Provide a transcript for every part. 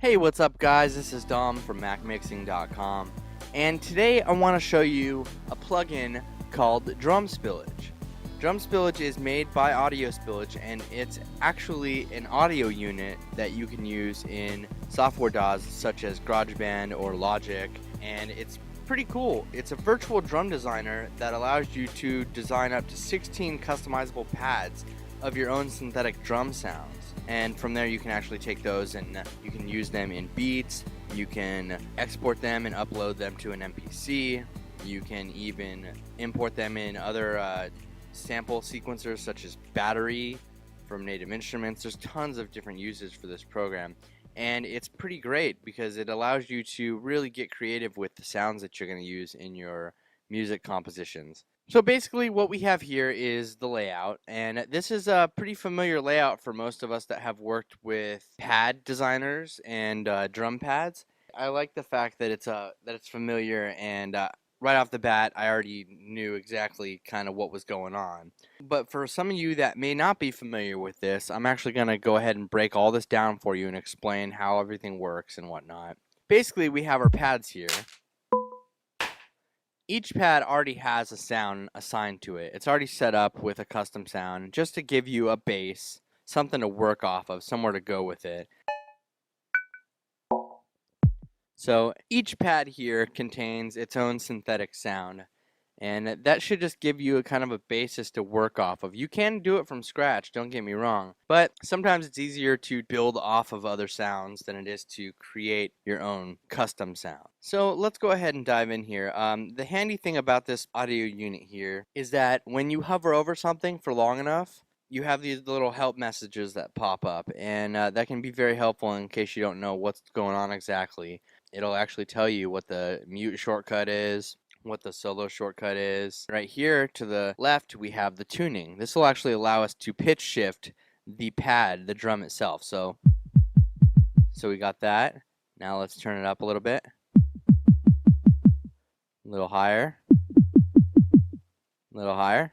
Hey, what's up guys? This is Dom from MacMixing.com, and today I want to show you a plugin called DrumSpillage. DrumSpillage is made by AudioSpillage, and it's actually an audio unit that you can use in software DAWs such as GarageBand or Logic, and it's pretty cool. It's a virtual drum designer that allows you to design up to 16 customizable pads of your own synthetic drum sounds. And from there you can actually take those and you can use them in beats, you can export them and upload them to an MPC, you can even import them in other sample sequencers such as Battery from Native Instruments. There's tons of different uses for this program, and it's pretty great because it allows you to really get creative with the sounds that you're going to use in your music compositions. So basically what we have here is the layout, and this is a pretty familiar layout for most of us that have worked with pad designers and drum pads. I like the fact that it's familiar, and right off the bat I already knew exactly kind of what was going on. But for some of you that may not be familiar with this, I'm actually going to go ahead and break all this down for you and explain how everything works and whatnot. Basically we have our pads here. Each pad already has a sound assigned to it. It's already set up with a custom sound just to give you a base, something to work off of, somewhere to go with it. So each pad here contains its own synthetic sound, and that should just give you a kind of a basis to work off of. You can do it from scratch, don't get me wrong, but sometimes it's easier to build off of other sounds than it is to create your own custom sound. So let's go ahead and dive in here. The handy thing about this audio unit here is that when you hover over something for long enough, you have these little help messages that pop up, and that can be very helpful in case you don't know what's going on exactly. It'll actually tell you what the mute shortcut is, what the solo shortcut is. Right here to the left we have the tuning. This will actually allow us to pitch shift the pad, the drum itself. So we got that. Now let's turn it up a little bit. A little higher. A little higher.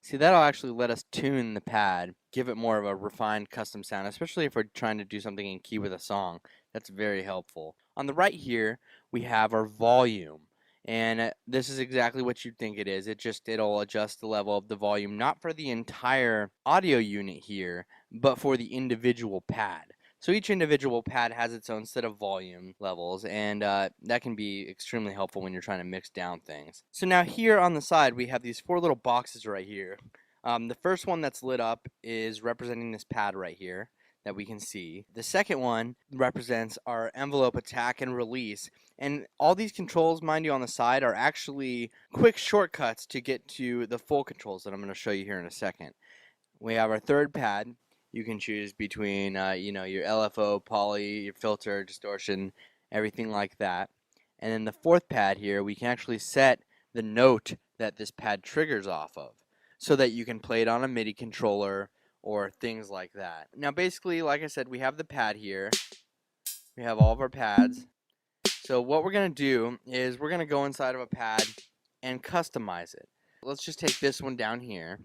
See, that'll actually let us tune the pad, give it more of a refined custom sound, especially if we're trying to do something in key with a song. That's very helpful. On the right here, we have our volume. And this is exactly what you'd think it is. It'll adjust the level of the volume, not for the entire audio unit here, but for the individual pad. So each individual pad has its own set of volume levels, and that can be extremely helpful when you're trying to mix down things. So now here on the side we have these four little boxes right here. The first one that's lit up is representing this pad right here that we can see. The second one represents our envelope attack and release, and all these controls, mind you, on the side are actually quick shortcuts to get to the full controls that I'm going to show you here in a second. We have our third pad. You can choose between your LFO, poly, your filter, distortion, everything like that. And then the fourth pad here, we can actually set the note that this pad triggers off of, so that you can play it on a MIDI controller or things like that. Now basically, like I said, we have the pad here. We have all of our pads. So what we're going to do is we're going to go inside of a pad and customize it. Let's just take this one down here.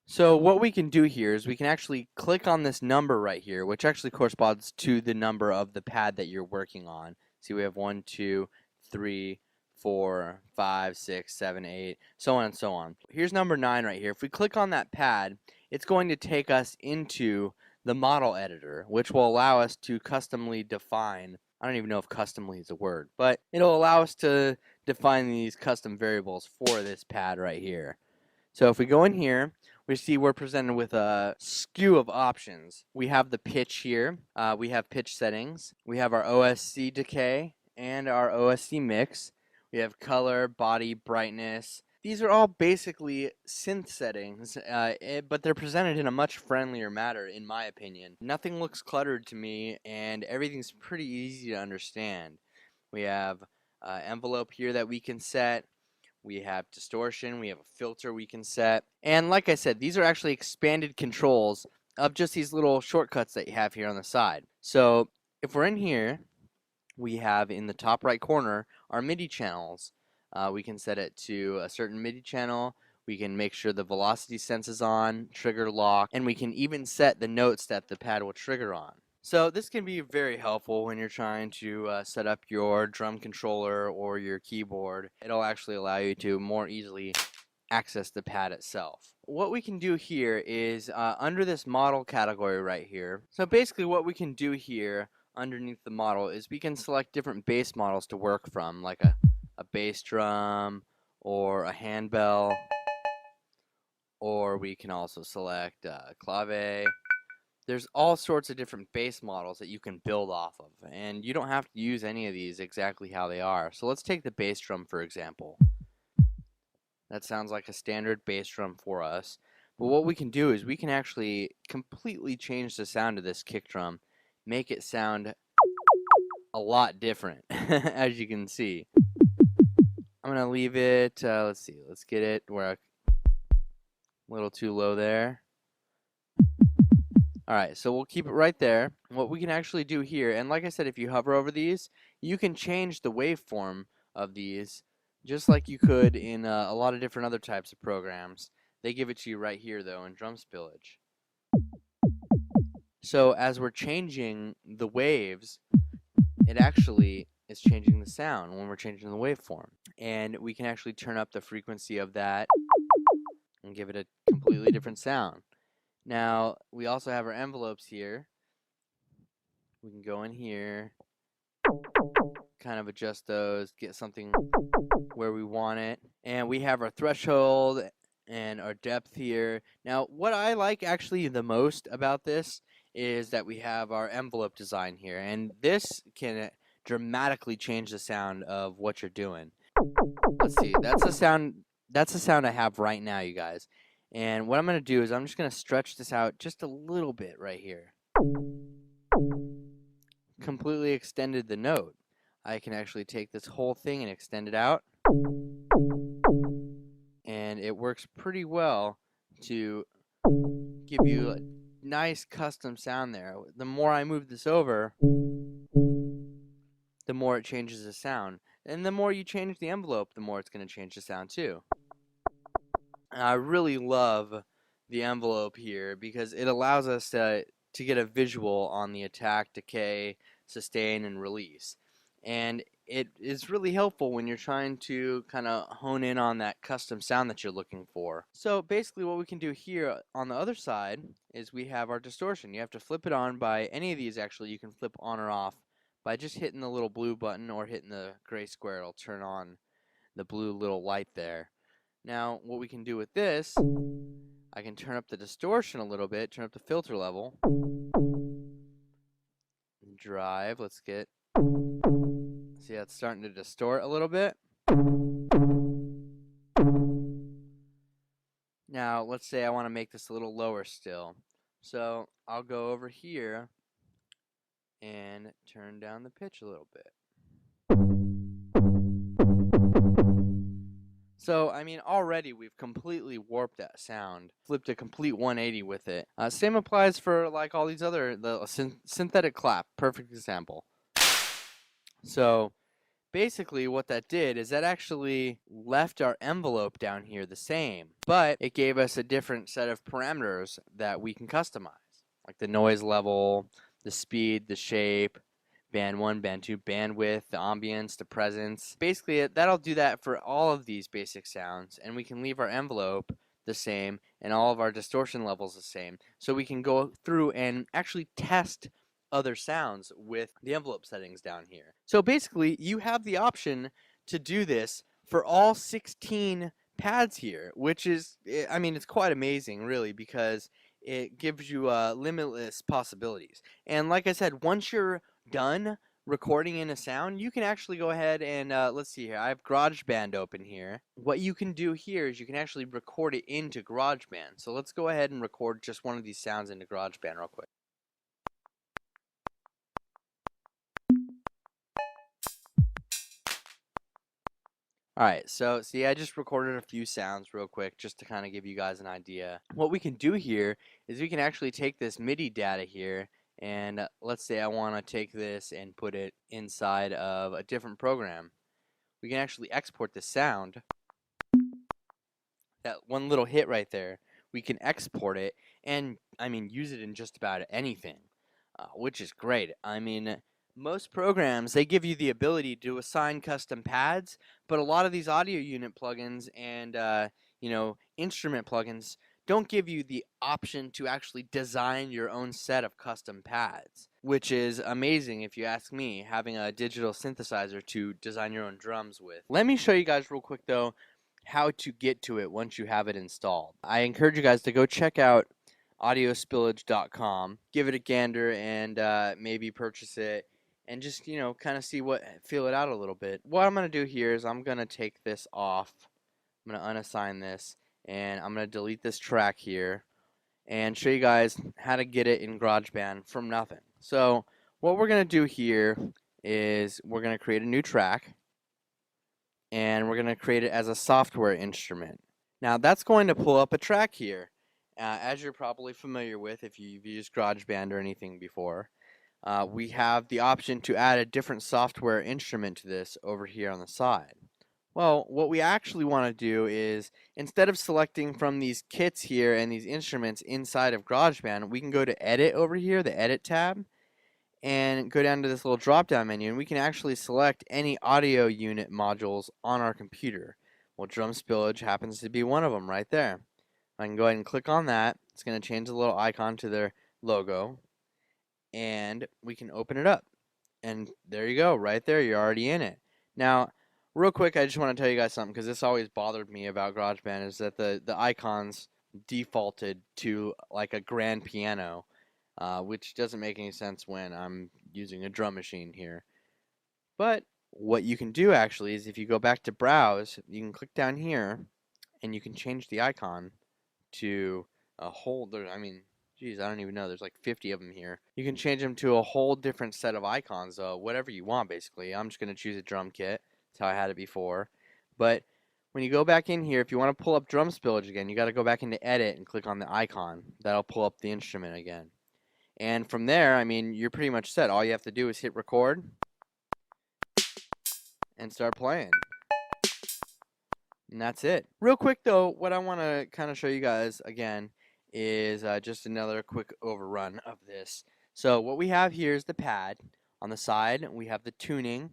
So what we can do here is we can actually click on this number right here, which actually corresponds to the number of the pad that you're working on. See, we have 1, 2, 3, 4, 5, 6, 7, 8, so on and so on. Here's number 9 right here. If we click on that pad, it's going to take us into the model editor, which will allow us to customly define, I don't even know if customly is a word, but it'll allow us to define these custom variables for this pad right here. So if we go in here, we see we're presented with a skew of options. We have the pitch here, we have pitch settings, we have our OSC decay and our OSC mix, we have color, body, brightness. These are all basically synth settings, but they're presented in a much friendlier manner, in my opinion. Nothing looks cluttered to me, and everything's pretty easy to understand. We have envelope here that we can set. We have distortion, we have a filter we can set. And like I said, these are actually expanded controls of just these little shortcuts that you have here on the side. So if we're in here, we have in the top right corner our MIDI channels. We can set it to a certain MIDI channel. We can make sure the velocity sense is on, trigger lock, and we can even set the notes that the pad will trigger on. So this can be very helpful when you're trying to set up your drum controller or your keyboard. It'll actually allow you to more easily access the pad itself. What we can do here is under this model category right here. So basically what we can do here underneath the model is we can select different bass models to work from, like a bass drum or a handbell, or we can also select clave. There's all sorts of different bass models that you can build off of, and you don't have to use any of these exactly how they are. So let's take the bass drum for example. That sounds like a standard bass drum for us. But what we can do is we can actually completely change the sound of this kick drum, make it sound a lot different, as you can see. I'm going to leave it, let's see, let's get it where a little too low there. Alright, so we'll keep it right there. What we can actually do here, and like I said, if you hover over these, you can change the waveform of these just like you could in a lot of different other types of programs. They give it to you right here though in DrumSpillage. So as we're changing the waves, it actually is changing the sound when we're changing the waveform. And we can actually turn up the frequency of that and give it a completely different sound. Now, we also have our envelopes here. We can go in here, kind of adjust those, get something where we want it. And we have our threshold and our depth here. Now, what I like actually the most about this is that we have our envelope design here. And this can dramatically change the sound of what you're doing. Let's see, that's the sound I have right now, you guys. And what I'm going to do is I'm just going to stretch this out just a little bit right here. Completely extended the note. I can actually take this whole thing and extend it out. And it works pretty well to give you a nice custom sound there. The more I move this over, the more it changes the sound. And the more you change the envelope, the more it's going to change the sound too. And I really love the envelope here because it allows us to get a visual on the attack, decay, sustain, and release. And it is really helpful when you're trying to kind of hone in on that custom sound that you're looking for. So basically what we can do here on the other side is we have our distortion. You have to flip it on by any of these actually. You can flip on or off by just hitting the little blue button or hitting the gray square. It'll turn on the blue little light there. Now what we can do with this, I can turn up the distortion a little bit, turn up the filter level, drive, let's get, see that's starting to distort a little bit. Now let's say I want to make this a little lower still. So I'll go over here and turn down the pitch a little bit. So, I mean, already we've completely warped that sound, flipped a complete 180 with it. Same applies for like all these other, the synthetic clap, perfect example. So, basically what that did is that actually left our envelope down here the same, but it gave us a different set of parameters that we can customize, like the noise level, the speed, the shape, band 1, band 2, bandwidth, the ambience, the presence. Basically, that'll do that for all of these basic sounds, and we can leave our envelope the same and all of our distortion levels the same. So we can go through and actually test other sounds with the envelope settings down here. So basically, you have the option to do this for all 16 pads here, which is, I mean, it's quite amazing, really, because it gives you limitless possibilities. And like I said, once you're done recording in a sound, you can actually go ahead and let's see here, I have GarageBand open here. What you can do here is you can actually record it into GarageBand. So let's go ahead and record just one of these sounds into GarageBand real quick. Alright, so see, I just recorded a few sounds real quick just to kind of give you guys an idea. What we can do here is we can actually take this MIDI data here, and let's say I want to take this and put it inside of a different program. We can actually export the sound. That one little hit right there, we can export it and, I mean, use it in just about anything. which is great. I mean, most programs, they give you the ability to assign custom pads, but a lot of these audio unit plugins and instrument plugins don't give you the option to actually design your own set of custom pads, which is amazing if you ask me, having a digital synthesizer to design your own drums with. Let me show you guys real quick though how to get to it once you have it installed. I encourage you guys to go check out AudioSpillage.com, give it a gander, and maybe purchase it, and just kind of feel it out a little bit. What I'm going to do here is I'm going to take this off. I'm going to unassign this, and I'm going to delete this track here and show you guys how to get it in GarageBand from nothing. So what we're going to do here is we're going to create a new track, and we're going to create it as a software instrument. Now that's going to pull up a track here. As you're probably familiar with if you've used GarageBand or anything before, we have the option to add a different software instrument to this over here on the side. Well, what we actually want to do is, instead of selecting from these kits here and these instruments inside of GarageBand, we can go to Edit over here, the Edit tab, and go down to this little drop-down menu, and we can actually select any audio unit modules on our computer. Well, DrumSpillage happens to be one of them right there. I can go ahead and click on that. It's going to change the little icon to their logo, and we can open it up. And there you go, right there, you're already in it. Now, real quick, I just want to tell you guys something, because this always bothered me about GarageBand, is that the icons defaulted to like a grand piano, which doesn't make any sense when I'm using a drum machine here. But what you can do actually is, if you go back to Browse, you can click down here, and you can change the icon to a whole, I mean, geez, I don't even know, there's like 50 of them here. You can change them to a whole different set of icons, whatever you want basically. I'm just going to choose a drum kit. That's how I had it before. But when you go back in here, if you want to pull up DrumSpillage again, you got to go back into Edit and click on the icon. That'll pull up the instrument again. And from there, I mean, you're pretty much set. All you have to do is hit record and start playing. And that's it. Real quick though, what I want to kind of show you guys again is just another quick overrun of this. So what we have here is the pad. On the side, we have the tuning,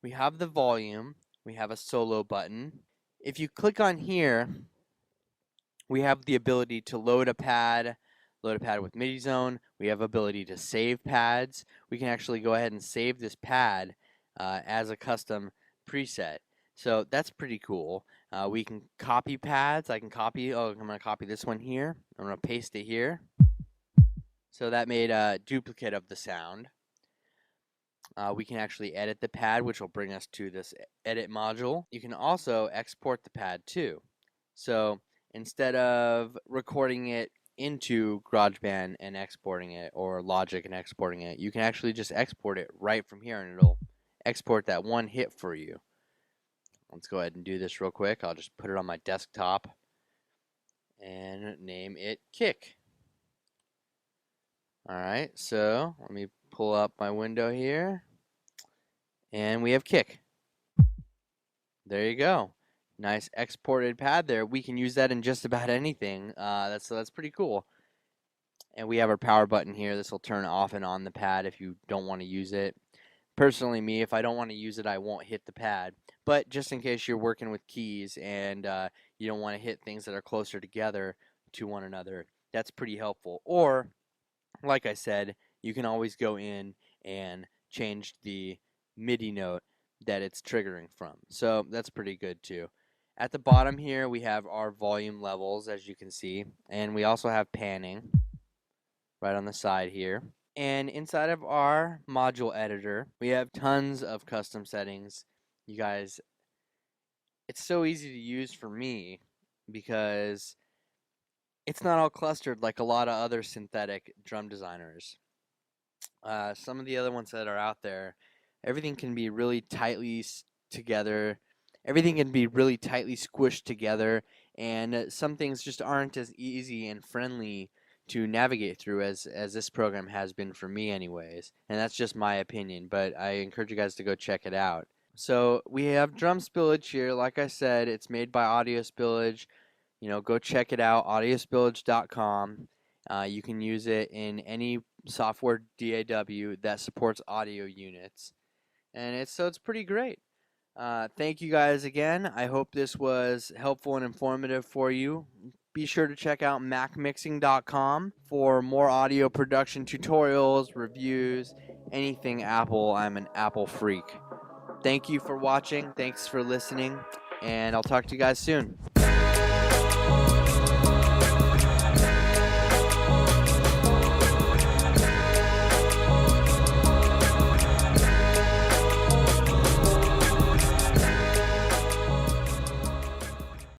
we have the volume, we have a solo button. If you click on here, we have the ability to load a pad with MIDI zone. We have ability to save pads. We can actually go ahead and save this pad as a custom preset. So that's pretty cool. We can copy pads. I'm going to copy this one here. I'm going to paste it here. So that made a duplicate of the sound. We can actually edit the pad, which will bring us to this edit module. You can also export the pad too. So instead of recording it into GarageBand and exporting it, or Logic and exporting it, you can actually just export it right from here, and it'll export that one hit for you. Let's go ahead and do this real quick. I'll just put it on my desktop and name it Kick. Alright, so let me pull up my window here, and we have Kick. There you go. Nice exported pad there. We can use that in just about anything. That's pretty cool. And we have our power button here. This will turn off and on the pad if you don't want to use it. Personally, me, if I don't want to use it, I won't hit the pad. But just in case you're working with keys and you don't want to hit things that are closer together to one another, that's pretty helpful. Or, like I said, you can always go in and change the MIDI note that it's triggering from. So that's pretty good too. At the bottom here, we have our volume levels, as you can see. And we also have panning right on the side here. And inside of our module editor, we have tons of custom settings. You guys, it's so easy to use for me because it's not all clustered like a lot of other synthetic drum designers. Some of the other ones that are out there, everything can be really tightly together. Everything can be really tightly squished together, and some things just aren't as easy and friendly to navigate through as this program has been for me anyways. And that's just my opinion, but I encourage you guys to go check it out. So we have DrumSpillage here. Like I said, it's made by AudioSpillage. Go check it out, audiospillage.com. You can use it in any software DAW that supports audio units, and it's pretty great. Thank you guys again. I hope this was helpful and informative for you. Be sure to check out macmixing.com for more audio production tutorials, reviews, anything Apple. I'm an Apple freak. Thank you for watching. Thanks for listening, and I'll talk to you guys soon.